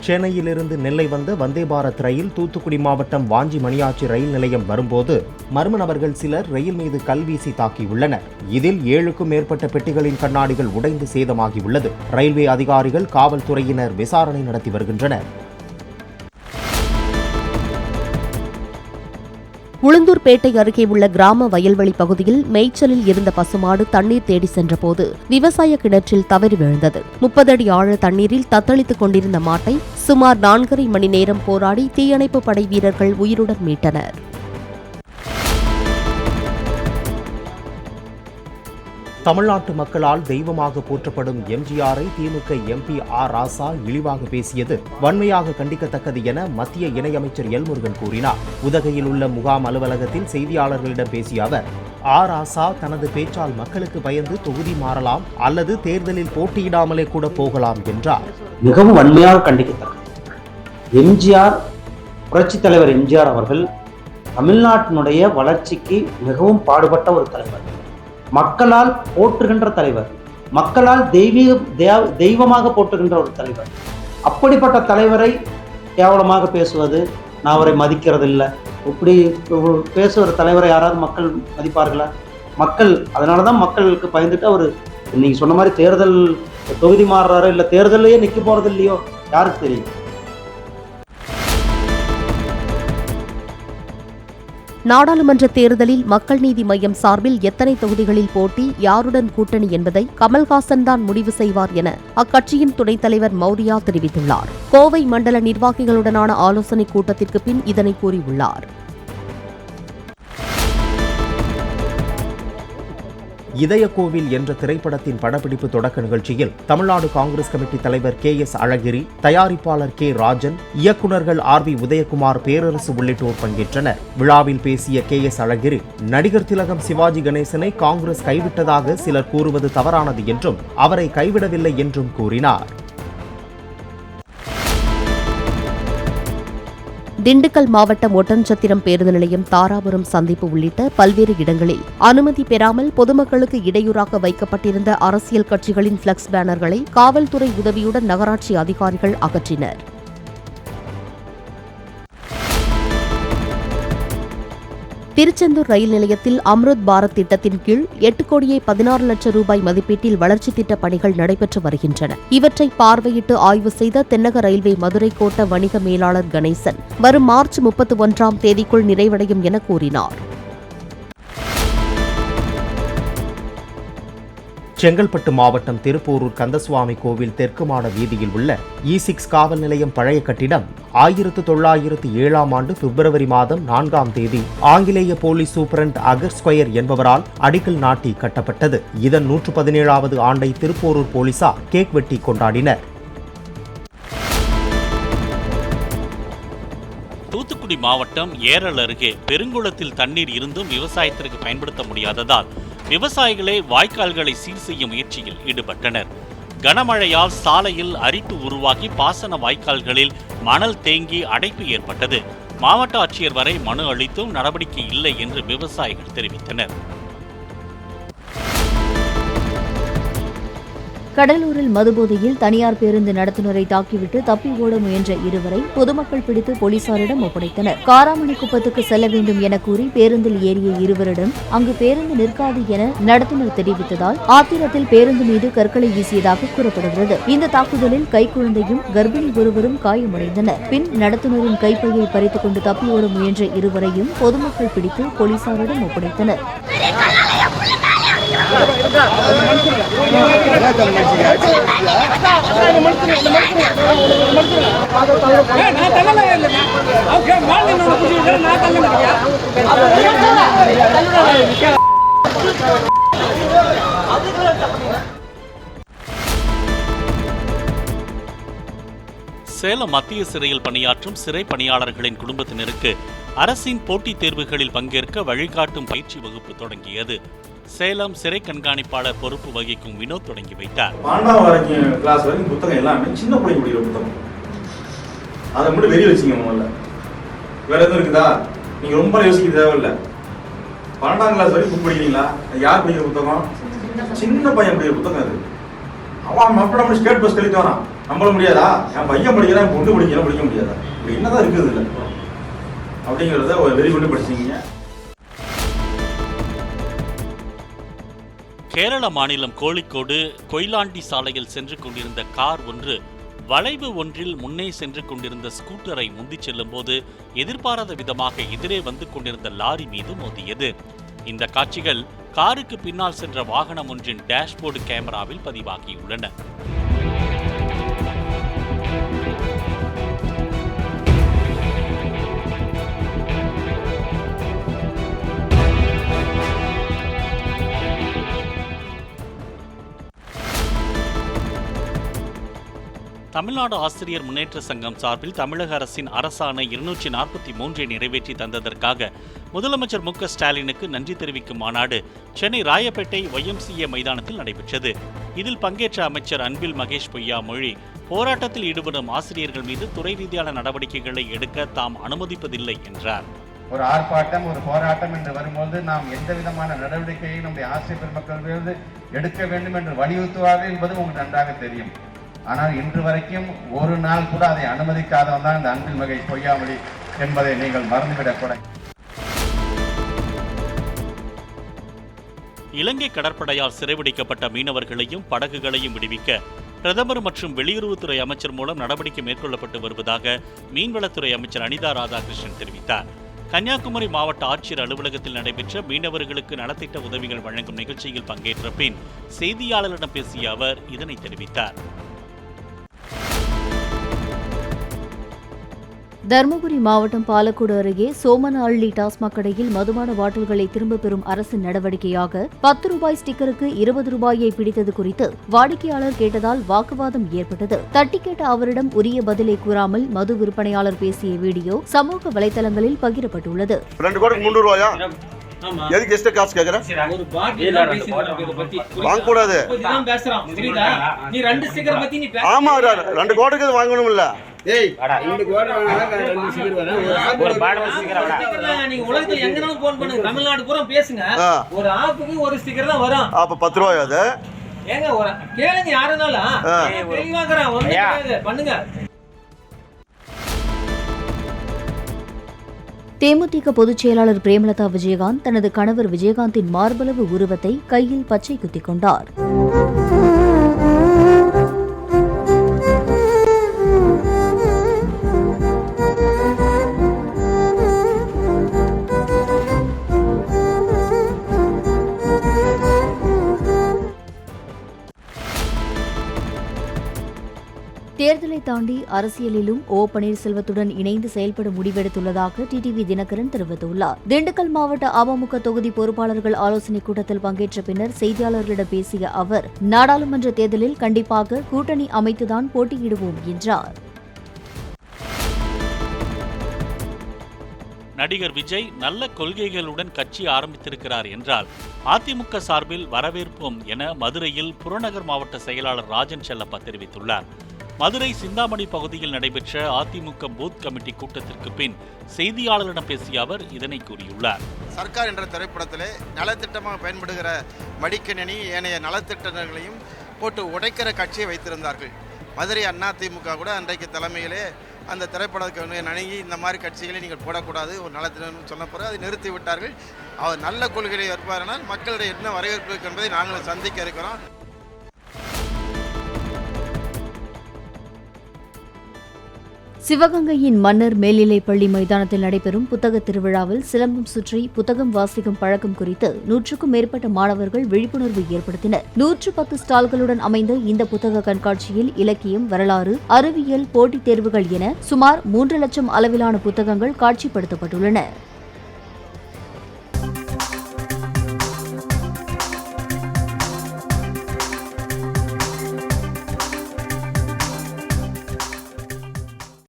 சென்னையிலிருந்து நெல்லை வந்த வந்தே பாரத் ரயில் தூத்துக்குடி மாவட்டம் வாஞ்சி மணியாச்சி ரயில் நிலையம் வரும்போது மர்ம நபர்கள் சிலர் ரயில் மீது கல்வீசி தாக்கியுள்ளனர். இதில் 7க்கும் மேற்பட்ட பெட்டிகளின் கண்ணாடிகள் உடைந்து சேதமாகியுள்ளது. ரயில்வே அதிகாரிகள் காவல்துறையினர் விசாரணை நடத்தி வருகின்றனர். உளுந்தூர்பேட்டை அருகே உள்ள கிராம வயல்வெளி பகுதியில் மேய்ச்சலில் இருந்த பசுமாடு தண்ணீர் தேடி சென்றபோது விவசாய கிணற்றில் தவறி விழுந்தது. 30 அடி ஆழ தண்ணீரில் தத்தளித்துக் கொண்டிருந்த மாட்டை சுமார் 4.5 மணி நேரம் போராடி தீயணைப்பு படை வீரர்கள் உயிருடன் மீட்டனர். தமிழ்நாட்டு மக்களால் தெய்வமாக போற்றப்படும் எம்ஜிஆரை திமுக எம்பி ஆர் ராசா இழிவாக பேசியது வன்மையாக கண்டிக்கத்தக்கது என மத்திய இணையமைச்சர் எல் முருகன் கூறினார். உதகையில் உள்ள முகாம் அலுவலகத்தில் செய்தியாளர்களிடம் பேசிய அவர், ஆர் ராசா தனது பேச்சால் மக்களுக்கு பயந்து தொகுதி மாறலாம் அல்லது தேர்தலில் போட்டியிடாமலே கூட போகலாம் என்றார். மிகவும் வன்மையாக கண்டிக்கத்தக்கது. எம்ஜிஆர், புரட்சி தலைவர் எம்ஜிஆர் அவர்கள் தமிழ்நாட்டினுடைய வளர்ச்சிக்கு மிகவும் பாடுபட்ட ஒரு தலைவர், மக்களால் போற்றுகின்ற தலைவர், மக்களால் தெய்வமாக போற்றுகின்ற ஒரு தலைவர். அப்படிப்பட்ட தலைவரை கேவலமாக பேசுவது, நான் அவரை மதிக்கிறதில்லை, இப்படி பேசுகிற தலைவரை யாராவது மக்கள் மதிப்பார்களா? மக்கள் அதனால தான் மக்களுக்கு பயந்துட்டு அவர் நீங்கள் சொன்ன மாதிரி தேர்தல் தொகுதி மாறுறாரோ இல்லை தேர்தலையே நிற்க போகிறது இல்லையோ யாருக்கு தெரியும். நாடாளுமன்ற தேர்தலில் மக்கள் நீதி மய்யம் சார்பில் எத்தனை தொகுதிகளில் போட்டி, யாருடன் கூட்டணி என்பதை கமல்ஹாசன் தான் முடிவு செய்வார் என அக்கட்சியின் துணைத் தலைவர் மௌரியா தெரிவித்துள்ளார். கோவை மண்டல நிர்வாகிகளுடனான ஆலோசனைக் கூட்டத்திற்கு பின் இதனை கூறியுள்ளார். இதய கோவில் என்ற திரைப்படத்தின் படப்பிடிப்பு தொடக்க நிகழ்ச்சியில் தமிழ்நாடு காங்கிரஸ் கமிட்டி தலைவர் KS அழகிரி, தயாரிப்பாளர் K ராஜன், இயக்குநர்கள் RB உதயகுமார், பேரரசு உள்ளிட்டோர் பங்கேற்றனர். விழாவில் பேசிய KS அழகிரி, நடிகர் திலகம் சிவாஜி கணேசனை காங்கிரஸ் கைவிட்டதாக சிலர் கூறுவது தவறானது என்றும் அவரை கைவிடவில்லை என்றும் கூறினார். திண்டுக்கல் மாவட்டம் ஒட்டன்சத்திரம் பேருந்து நிலையம், தாராபுரம் சந்திப்பு உள்ளிட்ட பல்வேறு இடங்களில் அனுமதி பெறாமல் பொதுமக்களுக்கு இடையூறாக வைக்கப்பட்டிருந்த அரசியல் கட்சிகளின் பிளக்ஸ் பேனர்களை காவல்துறை உதவியுடன் நகராட்சி அதிகாரிகள் அகற்றினர். திருச்செந்தூர் ரயில் நிலையத்தில் அம்ருத் பாரத் திட்டத்தின் கீழ் 8,16,00,000 ரூபாய் மதிப்பீட்டில் வளர்ச்சி திட்டப் பணிகள் நடைபெற்று வருகின்றன. இவற்றை பார்வையிட்டு ஆய்வு செய்த தென்னக ரயில்வே மதுரை கோட்ட வணிக மேலாளர் கணேசன், வரும் மார்ச் 31ஆம் தேதிக்குள் நிறைவடையும் என கூறினார். செங்கல்பட்டு மாவட்டம் திருப்போரூர் கந்தசுவாமி கோவில் தெற்கு மாட வீதியில் உள்ள E6 காவல் நிலையம் பழைய கட்டிடம் 1907ஆம் ஆண்டு பிப்ரவரி மாதம் 4ஆம் தேதி ஆங்கிலேய போலீஸ் சூப்பரண்ட் அகர் ஸ்கொயர் என்பவரால் அடிக்கல் நாட்டி கட்டப்பட்டது. இதன் 117வது ஆண்டை திருப்போரூர் போலீசார் கேக் வெட்டி கொண்டாடினர். தூத்துக்குடி மாவட்டம் ஏரல் அருகே பெருங்குளத்தில் தண்ணீர் இருந்தும் விவசாயத்திற்கு பயன்படுத்த முடியாததால் விவசாயிகளே வாய்க்கால்களை சீர் செய்யும் முயற்சியில் ஈடுபட்டனர். கனமழையால் சாலையில் அரிப்பு உருவாகி பாசன வாய்க்கால்களில் மணல் தேங்கி அடைப்பு ஏற்பட்டது. மாவட்ட ஆட்சியர் வரை மனு அளித்தும் நடவடிக்கை இல்லை என்று விவசாயிகள் தெரிவித்தனர். கடலூரில் மதுபோதையில் தனியார் பேருந்து நடத்துனரை தாக்கிவிட்டு தப்பி ஓட முயன்ற இருவரை பொதுமக்கள் பிடித்து போலீசாரிடம் ஒப்படைத்தனர். காராமணிக்குப்பத்துக்கு செல்ல வேண்டும் என கூறி பேருந்தில் ஏறிய இருவரிடம் அங்கு பேருந்து நிற்காது என நடத்துனர் தெரிவித்ததால் ஆத்திரத்தில் பேருந்து மீது கற்களை வீசியதாக கூறப்படுகிறது. இந்த தாக்குதலில் கைக்குழந்தையும் கர்ப்பிணி ஒருவரும் காயமடைந்தனர். பின் நடத்துனரின் கைப்பையை பறித்துக் கொண்டு தப்பி ஓட முயன்ற இருவரையும் பொதுமக்கள் பிடித்து போலீசாரிடம் ஒப்படைத்தனர். சேலம் மத்திய சிறையில் பணியாற்றும் சிறை பணியாளர்களின் குடும்பத்தினருக்கு அரசின் போட்டித் தேர்வுகளில் பங்கேற்க வழிகாட்டும் பயிற்சி வகுப்பு தொடங்கியது. சேலம் சிறை கண்காணிப்பாளர் பொறுப்பு வகிக்கும் வினோத் தொடங்கி வைத்தார். 12ஆம் வரைக்கும் கிளாஸ் வரைக்கும் புத்தகம் எல்லாமே சின்ன பிள்ளைங்க படிக்கிற புத்தகம். அதை மட்டும் வெளியே வச்சுங்க. முதல்ல வேற எதுவும் இருக்குதா? நீங்க ரொம்ப யோசிக்க தேவையில்லை. 12ஆம் கிளாஸ் வரைக்கும் புக் படிக்கிறீங்களா? யார் படிக்கிற புத்தகம்? சின்ன பையன் படிக்கிற புத்தகம் அது. அவன் அப்படி ஸ்டேட் பஸ் கழித்து வரான். நம்மள முடியாதா? என் பையன் படிக்கிறான், பொண்ணு படிக்கிறான், படிக்க முடியாதா? இப்படி என்னதான் இருக்குது இல்லை அப்படிங்கிறத வெறி கொண்டு படிச்சீங்க. கேரள மாநிலம் கோழிக்கோடு கொயிலாண்டி சாலையில் சென்று கொண்டிருந்த கார் ஒன்று வளைவு ஒன்றில் முன்னே சென்று கொண்டிருந்த ஸ்கூட்டரை முந்திச் செல்லும் போது எதிர்பாராத விதமாக எதிரே வந்து கொண்டிருந்த லாரி மீது மோதியது. இந்த காட்சிகள் காருக்கு பின்னால் சென்ற வாகனம் ஒன்றின் டேஷ்போர்டு கேமராவில் பதிவாகியுள்ளன. தமிழ்நாடு ஆசிரியர் முன்னேற்ற சங்கம் சார்பில் தமிழக அரசின் அரசாணை 243 நிறைவேற்றி தந்ததற்காக முதலமைச்சர் மு.க.ஸ்டாலினுக்கு நன்றி தெரிவிக்கும் மாநாடு சென்னை ராயப்பேட்டை YMCA மைதானத்தில் நடைபெற்றது. இதில் பங்கேற்ற அமைச்சர் அன்பில் மகேஷ் பொய்யாமொழி போராட்டத்தில் ஈடுபடும் ஆசிரியர்கள் மீது துறை ரீதியான நடவடிக்கைகளை எடுக்க தாம் அனுமதிப்பதில்லை என்றார். ஒரு ஆர்ப்பாட்டம், ஒரு போராட்டம் என்று வரும்போது நாம் எந்த விதமான நடவடிக்கையை நம்முடைய ஆசிரியர் பெருமக்கள் மீது எடுக்க வேண்டும் என்று வலியுறுத்துவார்கள் என்பது உங்களுக்கு நன்றாக தெரியும். ஆனால் இன்று வரைக்கும் ஒரு நாள் கூட அதை அனுமதிக்காதவன் தான் இந்த அன்பில் மகேஷ் பொய்யாமொழி என்பதை நீங்கள் மறந்துவிடக்கூடாது. இலங்கை கடற்படையால் சிறைபிடிக்கப்பட்ட மீனவர்களையும் படகுகளையும் விடுவிக்க பிரதமர் மற்றும் வெளியுறவுத்துறை அமைச்சர் மூலம் நடவடிக்கை மேற்கொள்ளப்பட்டு வருவதாக மீன்வளத்துறை அமைச்சர் அனிதா ராதாகிருஷ்ணன் தெரிவித்தார். கன்னியாகுமரி மாவட்ட ஆட்சியர் அலுவலகத்தில் நடைபெற்ற மீனவர்களுக்கு நலத்திட்ட உதவிகள் வழங்கும் நிகழ்ச்சியில் பங்கேற்ற பின் செய்தியாளர்களிடம் பேசிய அவர் இதனை தெரிவித்தார். தருமபுரி மாவட்டம் பாலக்கோடு அருகே சோமனஹள்ளி டாஸ்மாக் கடையில் மதுபான பாட்டில்களை திரும்பப் பெறும் அரசின் நடவடிக்கையாக 10 ரூபாய் ஸ்டிக்கருக்கு 20 ரூபாயை பிடித்தது குறித்து வாடிக்கையாளர் கேட்டதால் வாக்குவாதம் ஏற்பட்டது. தட்டி கேட்ட அவரிடம் உரிய பதிலை கூறாமல் மது விற்பனையாளர் பேசிய வீடியோ சமூக வலைதளங்களில் பகிரப்பட்டுள்ளது. எதுக்கு எக்ஸ்ட்ரா காசு கேக்குற? ஒரு பாட்டில் வாங்க கூடாது. நீ ரெண்டு ஸ்டிக்கர் பத்தி நீ ஆமா 2 கோட்டுக்கு வாங்கணும் இல்ல. ஏய் 2 கோட் வாங்குனா 2 ஸ்டிக்கர் வர ஒரு பாட்டில் ஸ்டிக்கர் வர. நீங்க உலகத்துல எங்கனாலும் போன் பண்ணுங்க, தமிழ்நாடு பூரா பேசுங்க. ஒரு ஆப்புக்கு ஒரு ஸ்டிக்கர் தான் வரும். அப்ப 10 ரூபாய் அது. ஏங்க கேளுங்க யாரனாலும். தெளிவாங்கறேன் ஒண்ணு பண்ணுங்க. தேமுதிக பொதுச் செயலாளர் பிரேமலதா விஜயகாந்த் தனது கணவர் விஜயகாந்தின் மார்பளவு உருவத்தை கையில் பச்சை குத்திக் கொண்டார். தேர்தலை தாண்டி அரசியலிலும் பன்னீர்செல்வத்துடன் இணைந்து செயல்பட முடிவெடுத்துள்ளதாக டிடிவி தினகரன் தெரிவித்துள்ளார். திண்டுக்கல் மாவட்ட அமமுக தொகுதி பொறுப்பாளர்கள் ஆலோசனைக் கூட்டத்தில் பங்கேற்ற பின்னர் செய்தியாளர்களிடம் பேசிய அவர், நாடாளுமன்ற தேர்தலில் கண்டிப்பாக கூட்டணி அமைத்துதான் போட்டியிடுவோம் என்றார். நடிகர் விஜய் நல்ல கொள்கைகளுடன் கட்சி ஆரம்பித்திருக்கிறார் என்றால் அதிமுக சார்பில் வரவேற்போம் என மதுரையில் புறநகர் மாவட்ட செயலாளர் ராஜன் செல்லப்பா தெரிவித்துள்ளார். மதுரை சிந்தாமணி பகுதியில் நடைபெற்ற அதிமுக பூத் கமிட்டி கூட்டத்திற்கு பின் செய்தியாளர்களிடம் பேசிய அவர் இதனை கூறியுள்ளார். சர்க்கார் என்ற திரைப்படத்திலே நலத்திட்டமாக பயன்படுகிற மடிக்கணினி ஏனைய நலத்திட்டங்களையும் போட்டு உடைக்கிற கட்சியை வைத்திருந்தார்கள். மதுரை அதிமுக கூட அன்றைக்கு தலைமையிலே அந்த திரைப்படத்தை நணுகி இந்த மாதிரி கட்சிகளை நீங்கள் போடக்கூடாது, ஒரு நலத்திட்டம் சொன்ன பிறகு அதை நிறுத்தி விட்டார்கள். அவர் நல்ல கொள்கையை ஏற்பாரானால் மக்களிடையே என்ன வரவேற்பு இருக்கு என்பதை நாங்கள் சந்திக்க இருக்கிறோம். சிவகங்கையின் மன்னர் மேல்நிலைப் பள்ளி மைதானத்தில் நடைபெறும் புத்தக திருவிழாவில் சிலம்பம் சுற்றி புத்தகம் வாசிக்கும் பழக்கம் குறித்து 100க்கும் மேற்பட்ட மாணவர்கள் விழிப்புணர்வு ஏற்படுத்தினர். 110 ஸ்டால்களுடன் அமைந்த இந்த புத்தக கண்காட்சியில் இலக்கியம், வரலாறு, அறிவியல், போட்டித் தேர்வுகள் என சுமார் 3 லட்சம் அளவிலான புத்தகங்கள் காட்சிப்படுத்தப்பட்டுள்ளன.